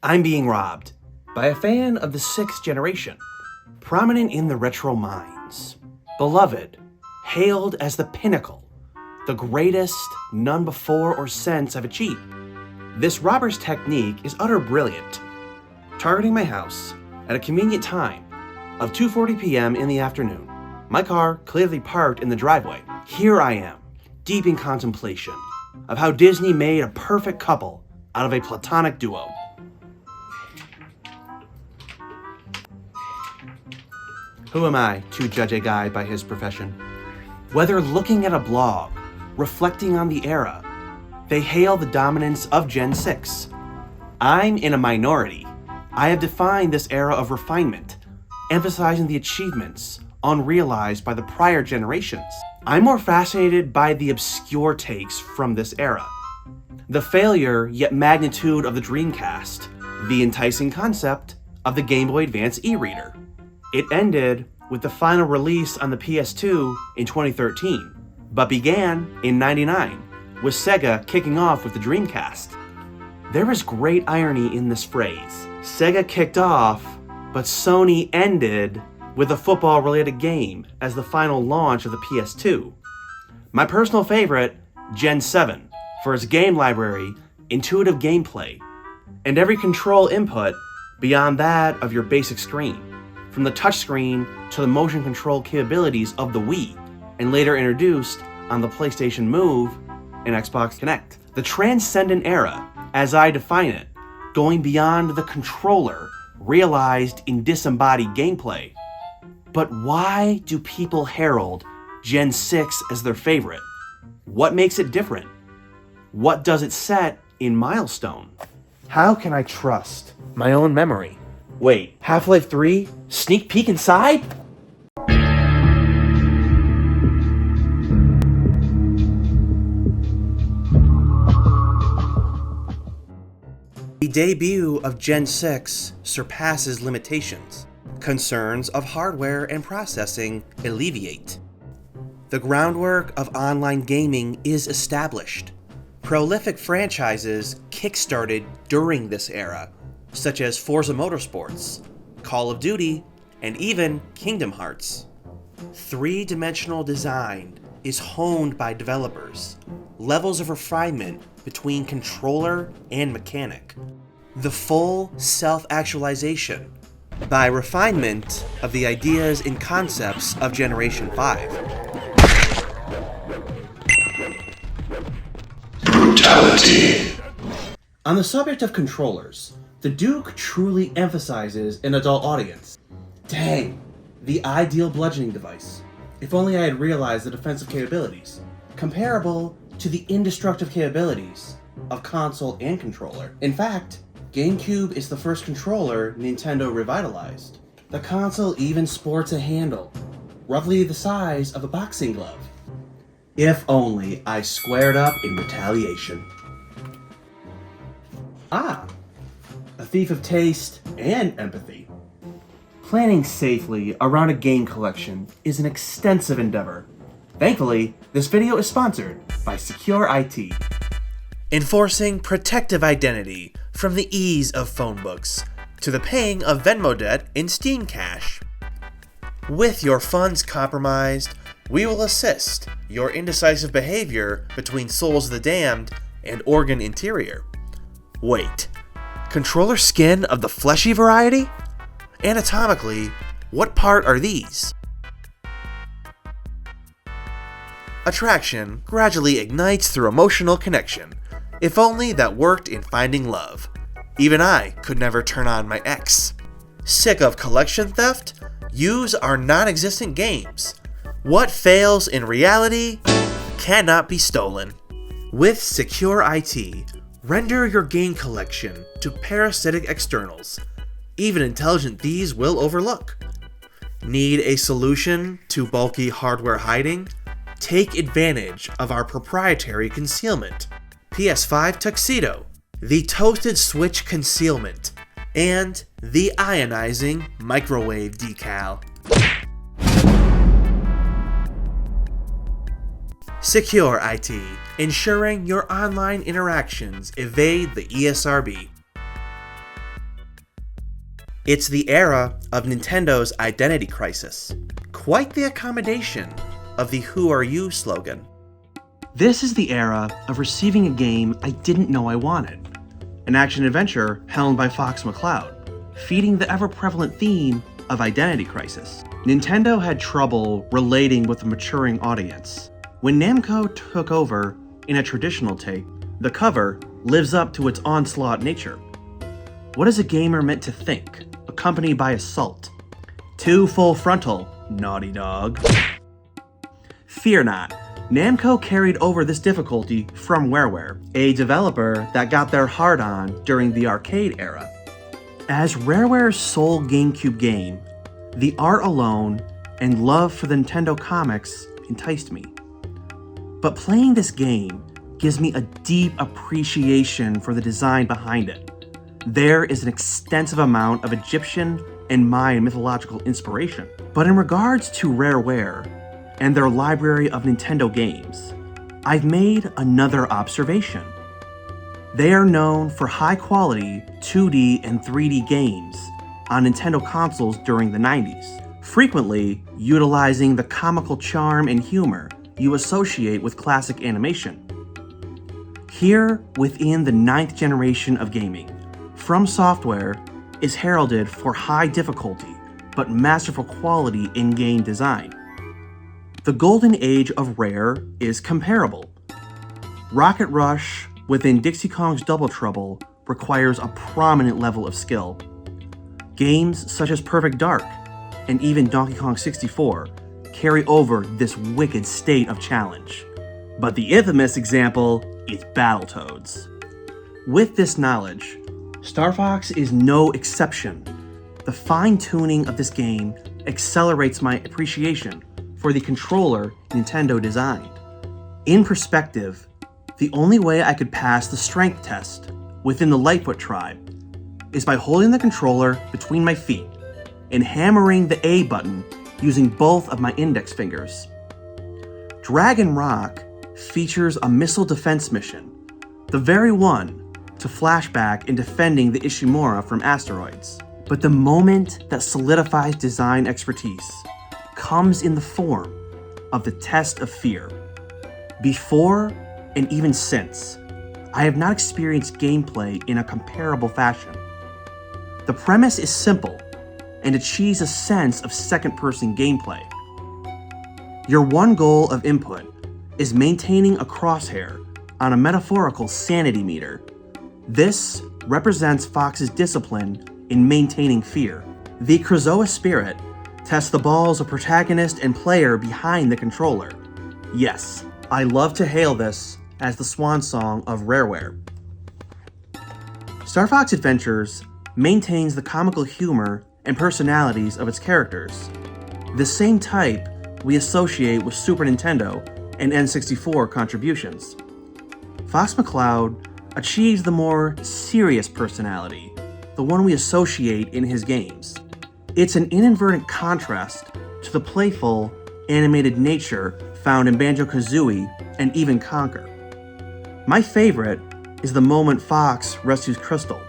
I'm being robbed by a fan of the 6th generation, prominent in the retro minds, beloved, hailed as the pinnacle, the greatest none before or since have achieved. This robber's technique is utter brilliant, targeting my house at a convenient time of 2:40 p.m. in the afternoon. My car clearly parked in the driveway. Here I am, deep in contemplation of how Disney made a perfect couple out of a platonic duo. Who am I to judge a guy by his profession? Whether looking at a blog, reflecting on the era, they hail the dominance of Gen 6. I'm in a minority. I have defined this era of refinement, emphasizing the achievements unrealized by the prior generations. I'm more fascinated by the obscure takes from this era. The failure yet magnitude of the Dreamcast, the enticing concept of the Game Boy Advance e-reader. It ended with the final release on the PS2 in 2013, but began in '99, with Sega kicking off with the Dreamcast. There is great irony in this phrase. Sega kicked off, but Sony ended with a football-related game as the final launch of the PS2. My personal favorite, Gen 7, for its game library, intuitive gameplay, and every control input beyond that of your basic screen, from the touchscreen to the motion control capabilities of the Wii, and later introduced on the PlayStation Move and Xbox Kinect. The transcendent era, as I define it, going beyond the controller, realized in disembodied gameplay. But why do people herald Gen 6 as their favorite? What makes it different? What does it set in milestone? How can I trust my own memory? Wait, Half-Life 3? Sneak peek inside? The debut of Gen 6 surpasses limitations. Concerns of hardware and processing alleviate. The groundwork of online gaming is established. Prolific franchises kickstarted during this era, such as Forza Motorsports, Call of Duty, and even Kingdom Hearts. Three-dimensional design is honed by developers. Levels of refinement between controller and mechanic. The full self-actualization by refinement of the ideas and concepts of Generation 5. Brutality. On the subject of controllers, the Duke truly emphasizes an adult audience. Dang, the ideal bludgeoning device. If only I had realized the defensive capabilities, comparable to the indestructible capabilities of console and controller. In fact, GameCube is the first controller Nintendo revitalized. The console even sports a handle, roughly the size of a boxing glove. If only I squared up in retaliation. Ah, a thief of taste and empathy. Planning safely around a game collection is an extensive endeavor. Thankfully, this video is sponsored by Secure IT. Enforcing protective identity from the ease of phone books to the paying of Venmo debt in Steam Cash. With your funds compromised, we will assist your indecisive behavior between Souls of the Damned and Organ Interior. Wait, controller skin of the fleshy variety? Anatomically, what part are these? Attraction gradually ignites through emotional connection. If only that worked in finding love. Even I could never turn on my ex. Sick of collection theft? Use our non-existent games. What fails in reality cannot be stolen. With Secure IT, render your game collection to parasitic externals. Even intelligent thieves will overlook. Need a solution to bulky hardware hiding? Take advantage of our proprietary concealment. PS5 Tuxedo, the Toasted Switch Concealment, and the Ionizing Microwave Decal. Secure IT, ensuring your online interactions evade the ESRB. It's the era of Nintendo's identity crisis. Quite the accommodation of the "Who are you" slogan. This is the era of receiving a game I didn't know I wanted. An action-adventure helmed by Fox McCloud, feeding the ever-prevalent theme of identity crisis. Nintendo had trouble relating with a maturing audience. When Namco took over in a traditional take, the cover lives up to its onslaught nature. What is a gamer meant to think, accompanied by assault? Too full frontal, Naughty Dog. Fear not, Namco carried over this difficulty from Rareware, a developer that got their hard on during the arcade era. As Rareware's sole GameCube game, the art alone and love for the Nintendo comics enticed me. But playing this game gives me a deep appreciation for the design behind it. There is an extensive amount of Egyptian and Mayan mythological inspiration. But in regards to Rareware and their library of Nintendo games, I've made another observation. They are known for high-quality 2D and 3D games on Nintendo consoles during the 90s, frequently utilizing the comical charm and humor you associate with classic animation. Here, within the 9th generation of gaming, From Software is heralded for high difficulty, but masterful quality in game design. The golden age of Rare is comparable. Rocket Rush within Dixie Kong's Double Trouble requires a prominent level of skill. Games such as Perfect Dark and even Donkey Kong 64 carry over this wicked state of challenge. But the infamous example is Battletoads. With this knowledge, Star Fox is no exception. The fine-tuning of this game accelerates my appreciation for the controller Nintendo designed. In perspective, the only way I could pass the strength test within the Lightfoot tribe is by holding the controller between my feet and hammering the A button using both of my index fingers. Dragon Rock features a missile defense mission, the very one to flashback in defending the Ishimura from asteroids. But the moment that solidifies design expertise comes in the form of the test of fear. Before and even since, I have not experienced gameplay in a comparable fashion. The premise is simple and achieves a sense of second-person gameplay. Your one goal of input is maintaining a crosshair on a metaphorical sanity meter. This represents Fox's discipline in maintaining fear. The Krazoa spirit tests the balls of protagonist and player behind the controller. Yes, I love to hail this as the swan song of Rareware. Star Fox Adventures maintains the comical humor and personalities of its characters, the same type we associate with Super Nintendo and N64 contributions. Fox McCloud achieves the more serious personality, the one we associate in his games. It's an inadvertent contrast to the playful, animated nature found in Banjo-Kazooie and even Conker. My favorite is the moment Fox rescues Crystal.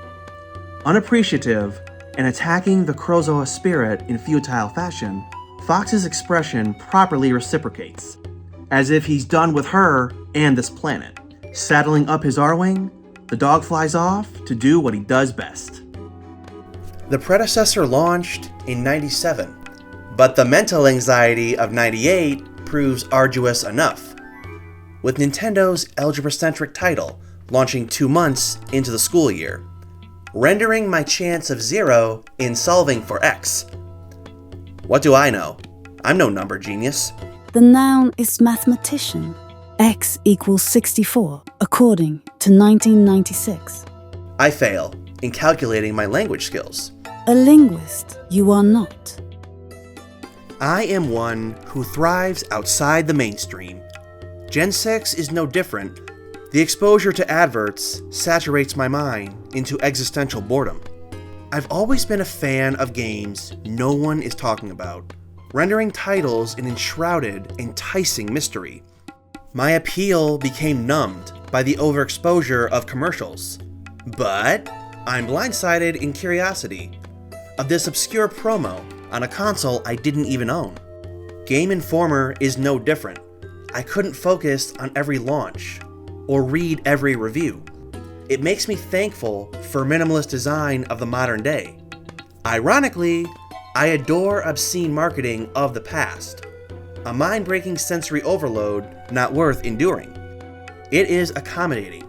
Unappreciative and attacking the Krazoa spirit in futile fashion, Fox's expression properly reciprocates, as if he's done with her and this planet. Saddling up his R-Wing, the dog flies off to do what he does best. The predecessor launched in '97, but the mental anxiety of '98 proves arduous enough, with Nintendo's algebra-centric title launching 2 months into the school year, rendering my chance of 0 in solving for x. What do I know? I'm no number genius. The noun is mathematician. X equals 64, according to 1996. I fail in calculating my language skills. A linguist, you are not. I am one who thrives outside the mainstream. Gen 6 is no different. The exposure to adverts saturates my mind into existential boredom. I've always been a fan of games no one is talking about, rendering titles an enshrouded, enticing mystery. My appeal became numbed by the overexposure of commercials. But I'm blindsided in curiosity. of this obscure promo on a console I didn't even own. Game Informer is no different. I couldn't focus on every launch or read every review. It makes me thankful for minimalist design of the modern day. Ironically, I adore obscene marketing of the past, a mind-breaking sensory overload not worth enduring. It is accommodating,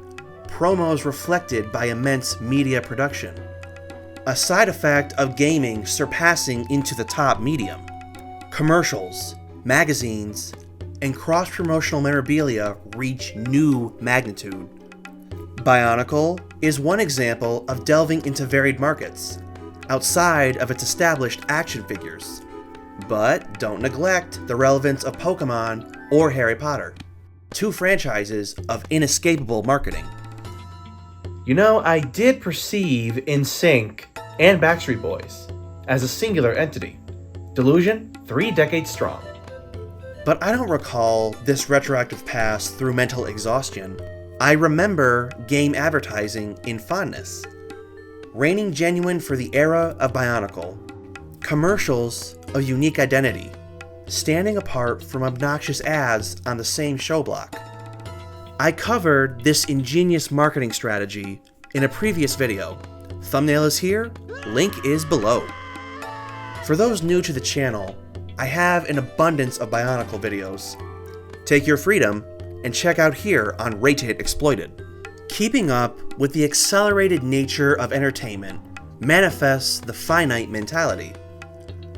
promos reflected by immense media production, a side effect of gaming surpassing into the top medium. Commercials, magazines, and cross-promotional memorabilia reach new magnitude. Bionicle is one example of delving into varied markets, outside of its established action figures. But don't neglect the relevance of Pokemon or Harry Potter, two franchises of inescapable marketing. You know, I did perceive NSYNC and Backstreet Boys as a singular entity. Delusion, 3 decades strong. But I don't recall this retroactive pass through mental exhaustion. I remember game advertising in fondness. Reigning genuine for the era of Bionicle. Commercials of unique identity, standing apart from obnoxious ads on the same show block. I covered this ingenious marketing strategy in a previous video. Thumbnail is here, link is below. For those new to the channel, I have an abundance of Bionicle videos. Take your freedom and check out here on Rated Exploited. Keeping up with the accelerated nature of entertainment manifests the finite mentality,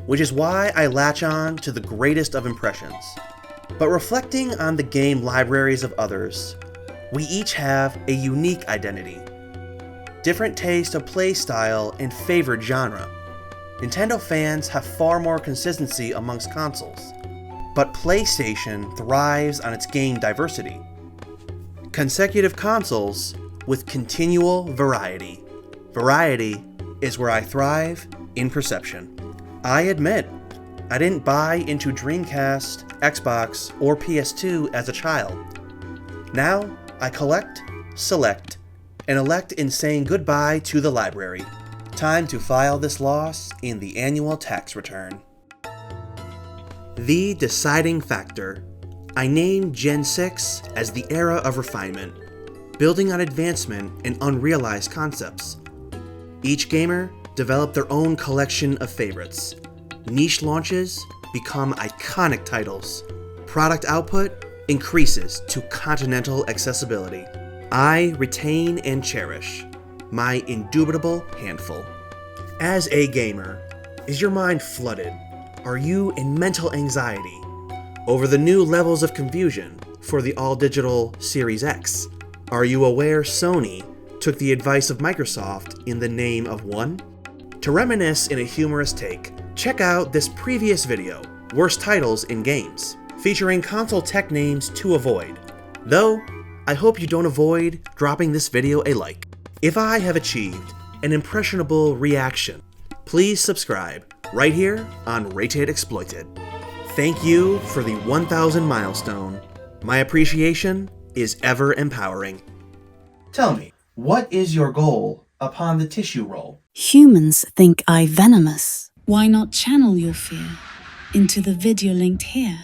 which is why I latch on to the greatest of impressions. But reflecting on the game libraries of others, we each have a unique identity, different taste of play style and favored genre. Nintendo fans have far more consistency amongst consoles, but PlayStation thrives on its game diversity. Consecutive consoles with continual variety. Variety is where I thrive in perception. I admit, I didn't buy into Dreamcast, Xbox, or PS2 as a child. Now, I collect, select, and elect in saying goodbye to the library. Time to file this loss in the annual tax return. The deciding factor. I named Gen 6 as the era of refinement, building on advancement and unrealized concepts. Each gamer developed their own collection of favorites. Niche launches become iconic titles. Product output increases to continental accessibility. I retain and cherish my indubitable handful. As a gamer, is your mind flooded? Are you in mental anxiety over the new levels of confusion for the all-digital Series X? Are you aware Sony took the advice of Microsoft in the name of one? To reminisce in a humorous take, check out this previous video, Worst Titles in Games, featuring console tech names to avoid. Though, I hope you don't avoid dropping this video a like. If I have achieved an impressionable reaction, please subscribe right here on Rated Exploited. Thank you for the 1000 milestone. My appreciation is ever empowering. Tell me, what is your goal upon the tissue roll? Humans think I venomous. Why not channel your fear into the video linked here?